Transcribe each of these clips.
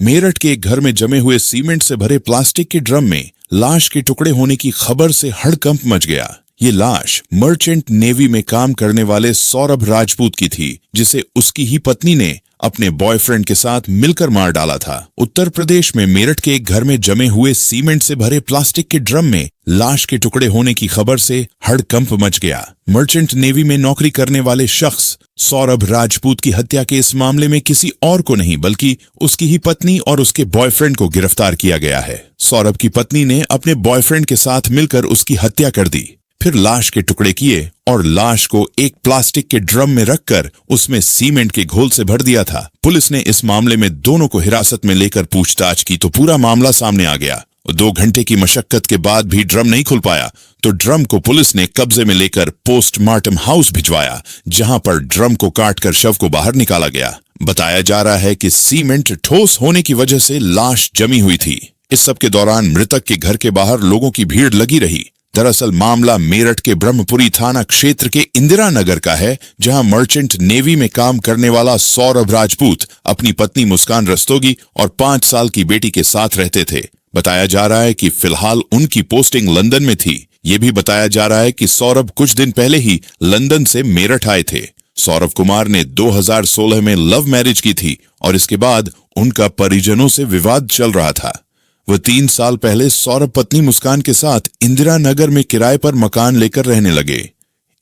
मेरठ के एक घर में जमे हुए सीमेंट से भरे प्लास्टिक के ड्रम में लाश के टुकड़े होने की खबर से हड़कंप मच गया। ये लाश मर्चेंट नेवी में काम करने वाले सौरभ राजपूत की थी, जिसे उसकी ही पत्नी ने अपने बॉयफ्रेंड के साथ मिलकर मार डाला था। उत्तर प्रदेश में मेरठ के एक घर में जमे हुए सीमेंट से भरे प्लास्टिक के ड्रम में लाश के टुकड़े होने की खबर से हड़कंप मच गया। मर्चेंट नेवी में नौकरी करने वाले शख्स सौरभ राजपूत की हत्या के इस मामले में किसी और को नहीं बल्कि उसकी ही पत्नी और उसके बॉयफ्रेंड को गिरफ्तार किया गया है। सौरभ की पत्नी ने अपने बॉयफ्रेंड के साथ मिलकर उसकी हत्या कर दी, फिर लाश के टुकड़े किए और लाश को एक प्लास्टिक के ड्रम में रखकर उसमें सीमेंट के घोल से भर दिया था। पुलिस ने इस मामले में दोनों को हिरासत में लेकर पूछताछ की तो पूरा मामला सामने आ गया। 2 घंटे की मशक्कत के बाद भी ड्रम नहीं खुल पाया तो ड्रम को पुलिस ने कब्जे में लेकर पोस्टमार्टम हाउस भिजवाया, जहां पर ड्रम को काटकर शव को बाहर निकाला गया। बताया जा रहा है कि सीमेंट ठोस होने की वजह से लाश जमी हुई थी। इस सब के दौरान मृतक के घर के बाहर लोगों की भीड़ लगी रही। दरअसल मामला मेरठ के ब्रह्मपुरी थाना क्षेत्र के इंदिरा नगर का है, जहां मर्चेंट नेवी में काम करने वाला सौरभ राजपूत अपनी पत्नी मुस्कान रस्तोगी और 5 साल की बेटी के साथ रहते थे। बताया जा रहा है कि फिलहाल उनकी पोस्टिंग लंदन में थी। ये भी बताया जा रहा है कि सौरभ कुछ दिन पहले ही लंदन से मेरठ आए थे। सौरभ कुमार ने 2016 में लव मैरिज की थी और इसके बाद उनका परिजनों से विवाद चल रहा था। वह 3 साल पहले सौरभ पत्नी मुस्कान के साथ इंदिरा नगर में किराए पर मकान लेकर रहने लगे।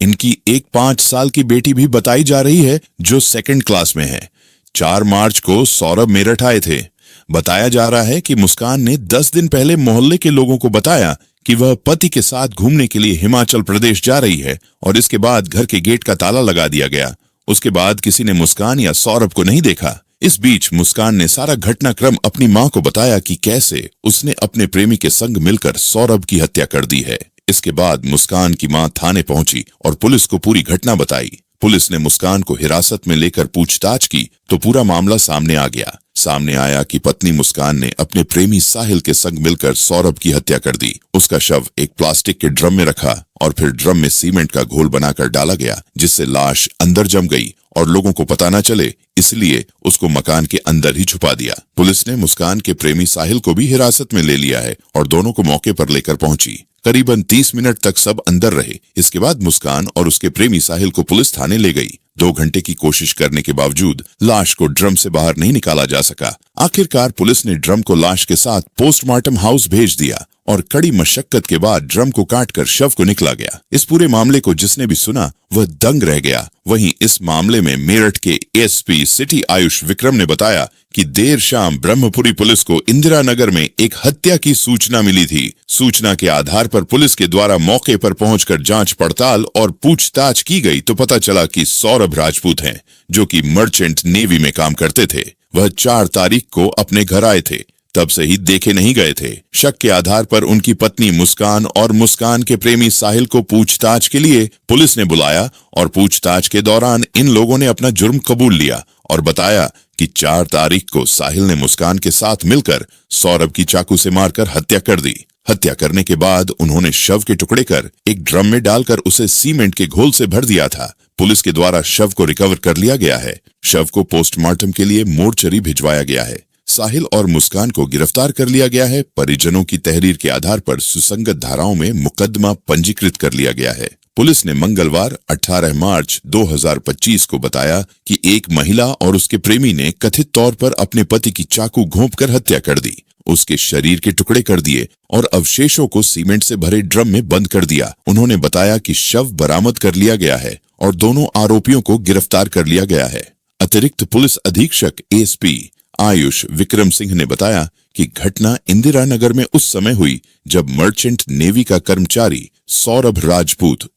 इनकी एक 5 साल की बेटी भी बताई जा रही है, जो 2nd क्लास में है। 4 मार्च को सौरभ मेरठ आए थे। बताया जा रहा है कि मुस्कान ने 10 दिन पहले मोहल्ले के लोगों को बताया कि वह पति के साथ घूमने के लिए हिमाचल प्रदेश जा रही है और इसके बाद घर के गेट का ताला लगा दिया गया। उसके बाद किसी ने मुस्कान या सौरभ को नहीं देखा। इस बीच मुस्कान ने सारा घटनाक्रम अपनी मां को बताया कि कैसे उसने अपने प्रेमी के संग मिलकर सौरभ की हत्या कर दी है। इसके बाद मुस्कान की मां थाने पहुंची और पुलिस को पूरी घटना बताई। पुलिस ने मुस्कान को हिरासत में लेकर पूछताछ की तो पूरा मामला सामने आ गया। सामने आया कि पत्नी मुस्कान ने अपने प्रेमी साहिल के संग मिलकर सौरभ की हत्या कर दी। उसका शव एक प्लास्टिक के ड्रम में रखा और फिर ड्रम में सीमेंट का घोल बनाकर डाला गया, जिससे लाश अंदर जम गई और लोगों को पता न चले, इसलिए उसको मकान के अंदर ही छुपा दिया। पुलिस ने मुस्कान के प्रेमी साहिल को भी हिरासत में ले लिया है और दोनों को मौके पर लेकर पहुंची। करीबन 30 मिनट तक सब अंदर रहे। इसके बाद मुस्कान और उसके प्रेमी साहिल को पुलिस थाने ले गई। 2 घंटे की कोशिश करने के बावजूद लाश को ड्रम से बाहर नहीं निकाला जा सका। आखिरकार पुलिस ने ड्रम को लाश के साथ पोस्टमार्टम हाउस भेज दिया और कड़ी मशक्कत के बाद ड्रम को काटकर शव को निकला गया। इस पूरे मामले को जिसने भी सुना वह दंग रह गया। वहीं इस मामले में मेरठ के एसपी सिटी आयुष विक्रम ने बताया कि देर शाम ब्रह्मपुरी पुलिस को इंदिरा नगर में एक हत्या की सूचना मिली थी। सूचना के आधार पर पुलिस के द्वारा मौके पर पहुंचकर जांच पड़ताल और पूछताछ की गई तो पता चला कि सौरभ राजपूत हैं, जो कि मर्चेंट नेवी में काम करते थे। वह 4 तारीख को अपने घर आए थे, तब से ही देखे नहीं गए थे। शक के आधार पर उनकी पत्नी मुस्कान और मुस्कान के प्रेमी साहिल को पूछताछ के लिए पुलिस ने बुलाया और पूछताछ के दौरान इन लोगों ने अपना जुर्म कबूल लिया और बताया कि 4 तारीख को साहिल ने मुस्कान के साथ मिलकर सौरभ की चाकू से मारकर हत्या कर दी। हत्या करने के बाद उन्होंने शव के टुकड़े कर एक ड्रम में डालकर उसे सीमेंट के घोल से भर दिया था। पुलिस के द्वारा शव को रिकवर कर लिया गया है। शव को पोस्टमार्टम के लिए मोर्चरी भिजवाया गया है। साहिल और मुस्कान को गिरफ्तार कर लिया गया है। परिजनों की तहरीर के आधार पर सुसंगत धाराओं में मुकदमा पंजीकृत कर लिया गया है। पुलिस ने मंगलवार 18 मार्च 2025 को बताया कि एक महिला और उसके प्रेमी ने कथित तौर पर अपने पति की चाकू घोंपकर हत्या कर दी, उसके शरीर के टुकड़े कर दिए और अवशेषों को सीमेंट से भरे ड्रम में बंद कर दिया। उन्होंने बताया कि शव बरामद कर लिया गया है और दोनों आरोपियों को गिरफ्तार कर लिया गया है। अतिरिक्त पुलिस अधीक्षक एसपी आयुष विक्रम सिंह ने बताया कि घटना इंदिरा नगर में उस समय हुई जब मर्चेंट नेवी का कर्मचारी सौरभ राजपूत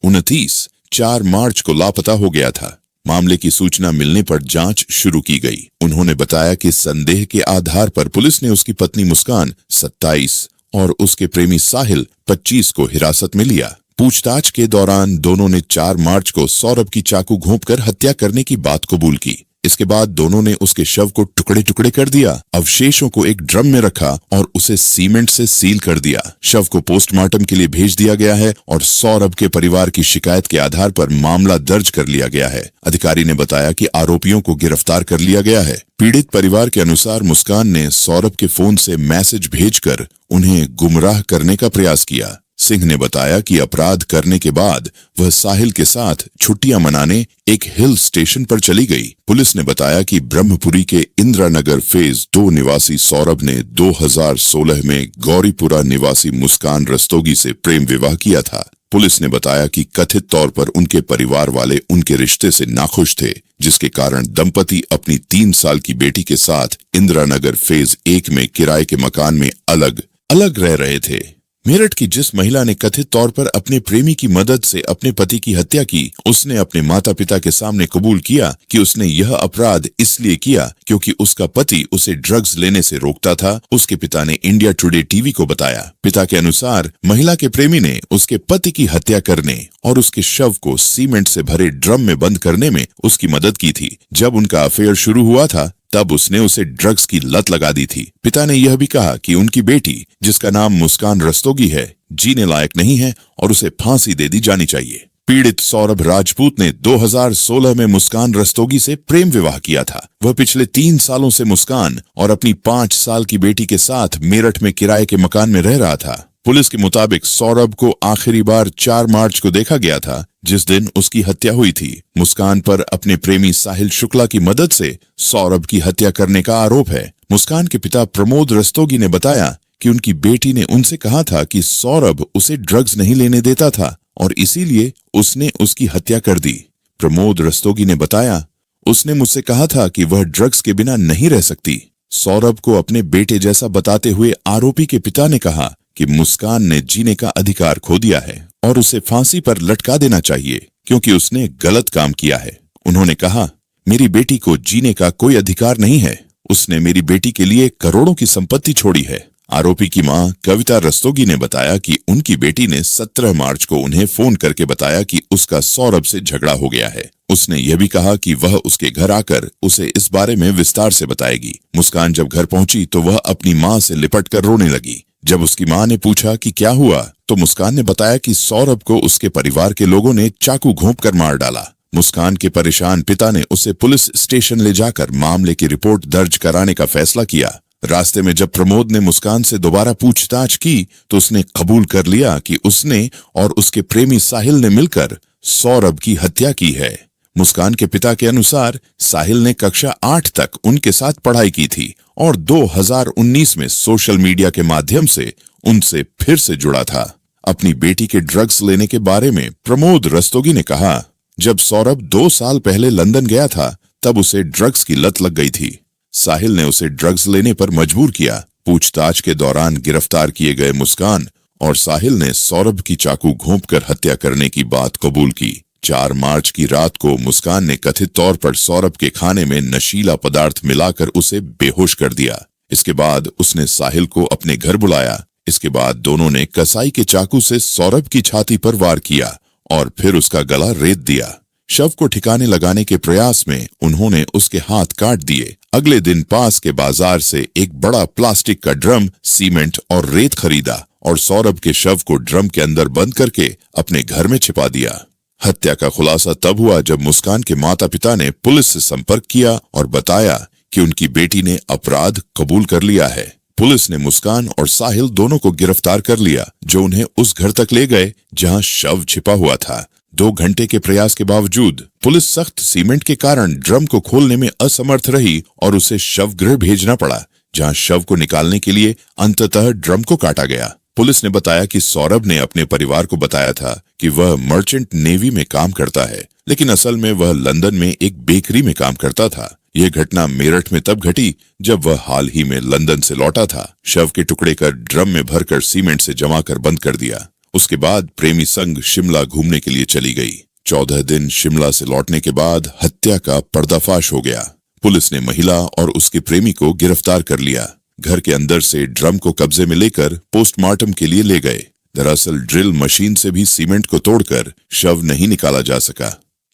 4 मार्च को लापता हो गया था। मामले की सूचना मिलने पर जांच शुरू की गई। उन्होंने बताया कि संदेह के आधार पर पुलिस ने उसकी पत्नी मुस्कान 27 और उसके प्रेमी साहिल 25 को हिरासत में लिया। पूछताछ के दौरान दोनों ने 4 मार्च को सौरभ की चाकू घोंपकर हत्या करने की बात कबूल की। इसके बाद दोनों ने उसके शव को टुकड़े टुकड़े कर दिया, अवशेषों को एक ड्रम में रखा और उसे सीमेंट से सील कर दिया। शव को पोस्टमार्टम के लिए भेज दिया गया है और सौरभ के परिवार की शिकायत के आधार पर मामला दर्ज कर लिया गया है। अधिकारी ने बताया कि आरोपियों को गिरफ्तार कर लिया गया है। पीड़ित परिवार के अनुसार मुस्कान ने सौरभ के फोन से मैसेज भेजकर उन्हें गुमराह करने का प्रयास किया। सिंह ने बताया कि अपराध करने के बाद वह साहिल के साथ छुट्टियां मनाने एक हिल स्टेशन पर चली गई। पुलिस ने बताया कि ब्रह्मपुरी के इंदिरा नगर फेज 2 निवासी सौरभ ने 2016 में गौरीपुरा निवासी मुस्कान रस्तोगी से प्रेम विवाह किया था। पुलिस ने बताया कि कथित तौर पर उनके परिवार वाले उनके रिश्ते से नाखुश थे, जिसके कारण दंपति अपनी 3 साल की बेटी के साथ इंदिरा नगर फेज 1 में किराए के मकान में अलग अलग रह रहे थे। मेरठ की जिस महिला ने कथित तौर पर अपने प्रेमी की मदद से अपने पति की हत्या की, उसने अपने माता पिता के सामने कबूल किया कि उसने यह अपराध इसलिए किया क्योंकि उसका पति उसे ड्रग्स लेने से रोकता था। उसके पिता ने इंडिया टुडे टीवी को बताया। पिता के अनुसार महिला के प्रेमी ने उसके पति की हत्या करने और उसके शव को सीमेंट से भरे ड्रम में बंद करने में उसकी मदद की थी। जब उनका अफेयर शुरू हुआ था तब उसने उसे ड्रग्स की लत लगा दी थी। पिता ने यह भी कहा कि उनकी बेटी, जिसका नाम मुस्कान रस्तोगी है, जीने लायक नहीं है और उसे फांसी दे दी जानी चाहिए। पीड़ित सौरभ राजपूत ने 2016 में मुस्कान रस्तोगी से प्रेम विवाह किया था। वह पिछले 3 सालों से मुस्कान और अपनी 5 साल की बेटी के साथ मेरठ में किराए के मकान में रह रहा था। पुलिस के मुताबिक सौरभ को आखिरी बार 4 मार्च को देखा गया था, जिस दिन उसकी हत्या हुई थी। मुस्कान पर अपने प्रेमी साहिल शुक्ला की मदद से सौरभ की हत्या करने का आरोप है। मुस्कान के पिता प्रमोद रस्तोगी ने बताया कि उनकी बेटी ने उनसे कहा था कि सौरभ उसे ड्रग्स नहीं लेने देता था और इसीलिए उसने उसकी हत्या कर दी। प्रमोद रस्तोगी ने बताया, उसने मुझसे कहा था कि वह ड्रग्स के बिना नहीं रह सकती। सौरभ को अपने बेटे जैसा बताते हुए आरोपी के पिता ने कहा कि मुस्कान ने जीने का अधिकार खो दिया है और उसे फांसी पर लटका देना चाहिए क्योंकि उसने गलत काम किया है। उन्होंने कहा, मेरी बेटी को जीने का कोई अधिकार नहीं है। उसने मेरी बेटी के लिए करोड़ों की संपत्ति छोड़ी है। आरोपी की मां कविता रस्तोगी ने बताया कि उनकी बेटी ने 17 मार्च को उन्हें फोन करके बताया कि उसका सौरभ से झगड़ा हो गया है। उसने यह भी कहा कि वह उसके घर आकर उसे इस बारे में विस्तार से बताएगी। मुस्कान जब घर पहुंची तो वह अपनी मां से लिपटकर रोने लगी। जब उसकी मां ने पूछा कि क्या हुआ तो मुस्कान ने बताया कि सौरभ को उसके परिवार के लोगों ने चाकू घोंपकर मार डाला। मुस्कान के परेशान पिता ने उसे पुलिस स्टेशन ले जाकर मामले की रिपोर्ट दर्ज कराने का फैसला किया। रास्ते में जब प्रमोद ने मुस्कान से दोबारा पूछताछ की तो उसने कबूल कर लिया कि उसने और उसके प्रेमी साहिल ने मिलकर सौरभ की हत्या की है। मुस्कान के पिता के अनुसार साहिल ने कक्षा 8 तक उनके साथ पढ़ाई की थी और 2019 में सोशल मीडिया के माध्यम से उनसे फिर से जुड़ा था। अपनी बेटी के ड्रग्स लेने के बारे में प्रमोद रस्तोगी ने कहा, जब सौरभ 2 साल पहले लंदन गया था तब उसे ड्रग्स की लत लग गई थी। साहिल ने उसे ड्रग्स लेने पर मजबूर किया। पूछताछ के दौरान गिरफ्तार किए गए मुस्कान और साहिल ने सौरभ की चाकू घोंपकर हत्या करने की बात कबूल की। 4 मार्च की रात को मुस्कान ने कथित तौर पर सौरभ के खाने में नशीला पदार्थ मिलाकर उसे बेहोश कर दिया। इसके बाद उसने साहिल को अपने घर बुलाया। इसके बाद दोनों ने कसाई के चाकू से सौरभ की छाती पर वार किया और फिर उसका गला रेत दिया। शव को ठिकाने लगाने के प्रयास में उन्होंने उसके हाथ काट दिए। अगले दिन पास के बाजार से एक बड़ा प्लास्टिक का ड्रम, सीमेंट और रेत खरीदा और सौरभ के शव को ड्रम के अंदर बंद करके अपने घर में छिपा दिया। हत्या का खुलासा तब हुआ जब मुस्कान के माता पिता ने पुलिस से संपर्क किया और बताया कि उनकी बेटी ने अपराध कबूल कर लिया है। पुलिस ने मुस्कान और साहिल दोनों को गिरफ्तार कर लिया, जो उन्हें उस घर तक ले गए जहां शव छिपा हुआ था। 2 घंटे के प्रयास के बावजूद पुलिस सख्त सीमेंट के कारण ड्रम को खोलने में असमर्थ रही और उसे शव गृह भेजना पड़ा, जहां शव को निकालने के लिए अंततः ड्रम को काटा गया। पुलिस ने बताया कि सौरभ ने अपने परिवार को बताया था कि वह मर्चेंट नेवी में काम करता है, लेकिन असल में वह लंदन में एक बेकरी में काम करता था। यह घटना मेरठ में तब घटी जब वह हाल ही में लंदन से लौटा था। शव के टुकड़े कर ड्रम में भरकर सीमेंट से जमा कर बंद कर दिया। उसके बाद प्रेमी संग शिमला घूमने के लिए चली गई। 14 दिन शिमला से लौटने के बाद हत्या का पर्दाफाश हो गया। पुलिस ने महिला और उसके प्रेमी को गिरफ्तार कर लिया। घर के अंदर से ड्रम को कब्जे में लेकर पोस्टमार्टम के लिए ले गए। दरअसल ड्रिल मशीन से भी सीमेंट को तोड़कर शव नहीं निकाला जा सका।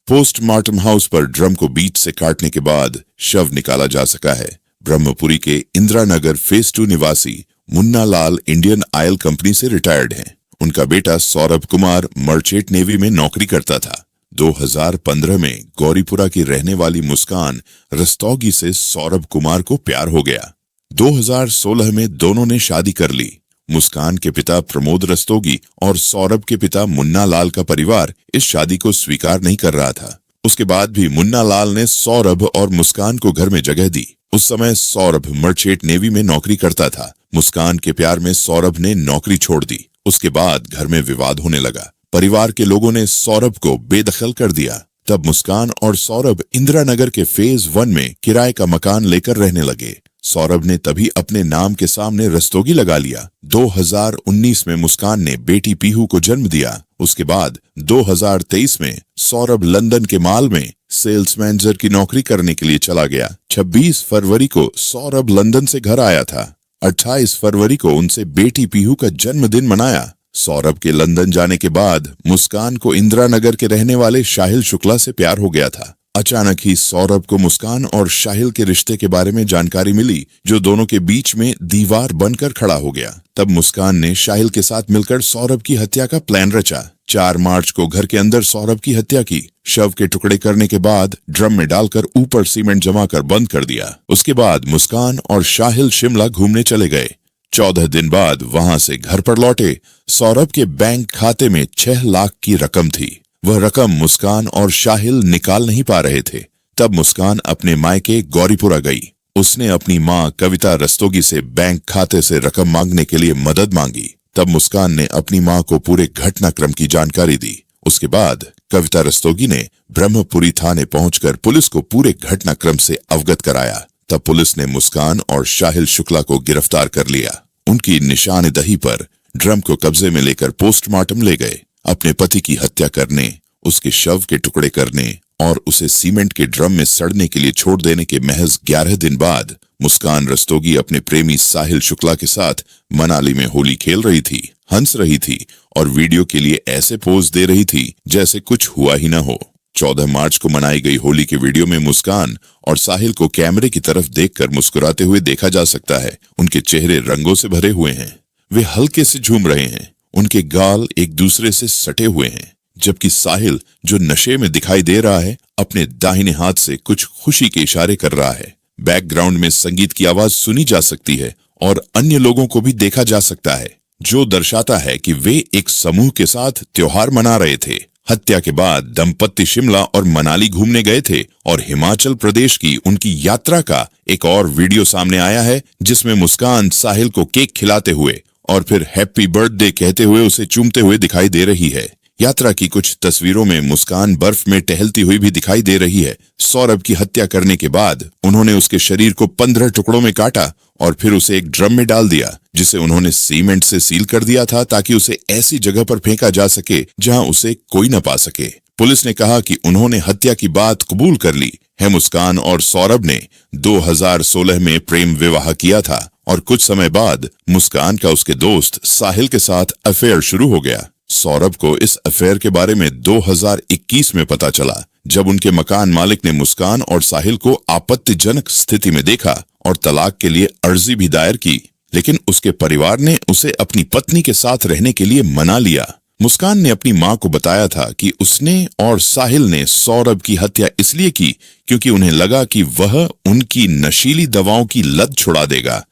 पोस्टमार्टम हाउस पर ड्रम को बीच से काटने के बाद शव निकाला जा सका है। ब्रह्मपुरी के इंदिरा नगर फेज 2 निवासी Munna Lal Indian oil company से रिटायर्ड हैं। उनका बेटा सौरभ कुमार मर्चेंट नेवी में नौकरी करता था। 2015 में गौरीपुरा की रहने वाली मुस्कान रस्तोगी से सौरभ कुमार को प्यार हो गया। 2016 में दोनों ने शादी कर ली। मुस्कान के पिता प्रमोद रस्तोगी और सौरभ के पिता मुन्ना लाल का परिवार इस शादी को स्वीकार नहीं कर रहा था। उसके बाद भी मुन्ना लाल ने सौरभ और मुस्कान को घर में जगह दी। उस समय सौरभ मर्चेंट नेवी में नौकरी करता था। मुस्कान के प्यार में सौरभ ने नौकरी छोड़ दी। उसके बाद घर में विवाद होने लगा। परिवार के लोगों ने सौरभ को बेदखल कर दिया। तब मुस्कान और सौरभ इंदिरा नगर के फेज 1 में किराए का मकान लेकर रहने लगे। सौरभ ने तभी अपने नाम के सामने रस्तोगी लगा लिया। 2019 में मुस्कान ने बेटी पीहू को जन्म दिया। उसके बाद 2023 में सौरभ लंदन के मॉल में सेल्स मैनेजर की नौकरी करने के लिए चला गया। 26 फरवरी को सौरभ लंदन से घर आया था। 28 फरवरी को उनसे बेटी पीहू का जन्मदिन मनाया। सौरभ के लंदन जाने के बाद मुस्कान को इंदिरा नगर के रहने वाले शाहिल शुक्ला से प्यार हो गया था। अचानक ही सौरभ को मुस्कान और शाहिल के रिश्ते के बारे में जानकारी मिली, जो दोनों के बीच में दीवार बनकर खड़ा हो गया। तब मुस्कान ने शाहिल के साथ मिलकर सौरभ की हत्या का प्लान रचा। 4 मार्च को घर के अंदर सौरभ की हत्या की। शव के टुकड़े करने के बाद ड्रम में डालकर ऊपर सीमेंट जमा कर बंद कर दिया। उसके बाद मुस्कान और शाहिल शिमला घूमने चले गए। 14 दिन बाद वहां से घर पर लौटे। सौरभ के बैंक खाते में 6 लाख की रकम थी। वह रकम मुस्कान और शाहिल निकाल नहीं पा रहे थे। तब मुस्कान अपने मायके गौरीपुरा गई। उसने अपनी मां कविता रस्तोगी से बैंक खाते से रकम मांगने के लिए मदद मांगी। तब मुस्कान ने अपनी मां को पूरे घटनाक्रम की जानकारी दी। उसके बाद कविता रस्तोगी ने ब्रह्मपुरी थाने पहुंचकर पुलिस को पूरे घटनाक्रम से अवगत कराया। तब पुलिस ने मुस्कान और शाहिल शुक्ला को गिरफ्तार कर लिया। उनकी निशानदही पर ड्रम को कब्जे में लेकर पोस्टमार्टम ले गए। अपने पति की हत्या करने, उसके शव के टुकड़े करने और उसे सीमेंट के ड्रम में सड़ने के लिए छोड़ देने के महज 11 दिन बाद मुस्कान रस्तोगी अपने प्रेमी साहिल शुक्ला के साथ मनाली में होली खेल रही थी, हंस रही थी और वीडियो के लिए ऐसे पोज दे रही थी जैसे कुछ हुआ ही न हो। 14 मार्च को मनाई गई होली के वीडियो में मुस्कान और साहिल को कैमरे की तरफ देखकर मुस्कुराते हुए देखा जा सकता है। उनके चेहरे रंगों से भरे हुए हैं। वे हल्के से झूम रहे हैं। उनके गाल एक दूसरे से सटे हुए हैं, जबकि साहिल, जो नशे में दिखाई दे रहा है, अपने दाहिने हाथ से कुछ खुशी के इशारे कर रहा है। बैकग्राउंड में संगीत की आवाज सुनी जा सकती है और अन्य लोगों को भी देखा जा सकता है, जो दर्शाता है कि वे एक समूह के साथ त्योहार मना रहे थे। हत्या के बाद दंपत्ति शिमला और मनाली घूमने गए थे और हिमाचल प्रदेश की उनकी यात्रा का एक और वीडियो सामने आया है, जिसमें मुस्कान साहिल को केक खिलाते हुए और फिर हैप्पी बर्थडे कहते हुए उसे चूमते हुए दिखाई दे रही है। यात्रा की कुछ तस्वीरों में मुस्कान बर्फ में टहलती हुई भी दिखाई दे रही है। सौरभ की हत्या करने के बाद उन्होंने उसके शरीर को 15 टुकड़ों में काटा और फिर उसे एक ड्रम में डाल दिया, जिसे उन्होंने सीमेंट से सील कर दिया था ताकि उसे ऐसी जगह पर फेंका जा सके जहां उसे कोई न पा सके। पुलिस ने कहा कि उन्होंने हत्या की बात कबूल कर ली है। मुस्कान और सौरभ ने 2016 में प्रेम विवाह किया था और कुछ समय बाद मुस्कान का उसके दोस्त साहिल के साथ अफेयर शुरू हो गया। सौरभ को इस अफेयर के बारे में 2021 में पता चला, जब उनके मकान मालिक ने मुस्कान और साहिल को आपत्तिजनक स्थिति में देखा और तलाक के लिए अर्जी भी दायर की, लेकिन उसके परिवार ने उसे अपनी पत्नी के साथ रहने के लिए मना लिया। मुस्कान ने अपनी मां को बताया था कि उसने और साहिल ने सौरभ की हत्या इसलिए की क्योंकि उन्हें लगा कि वह उनकी नशीली दवाओं की लत छुड़ा देगा।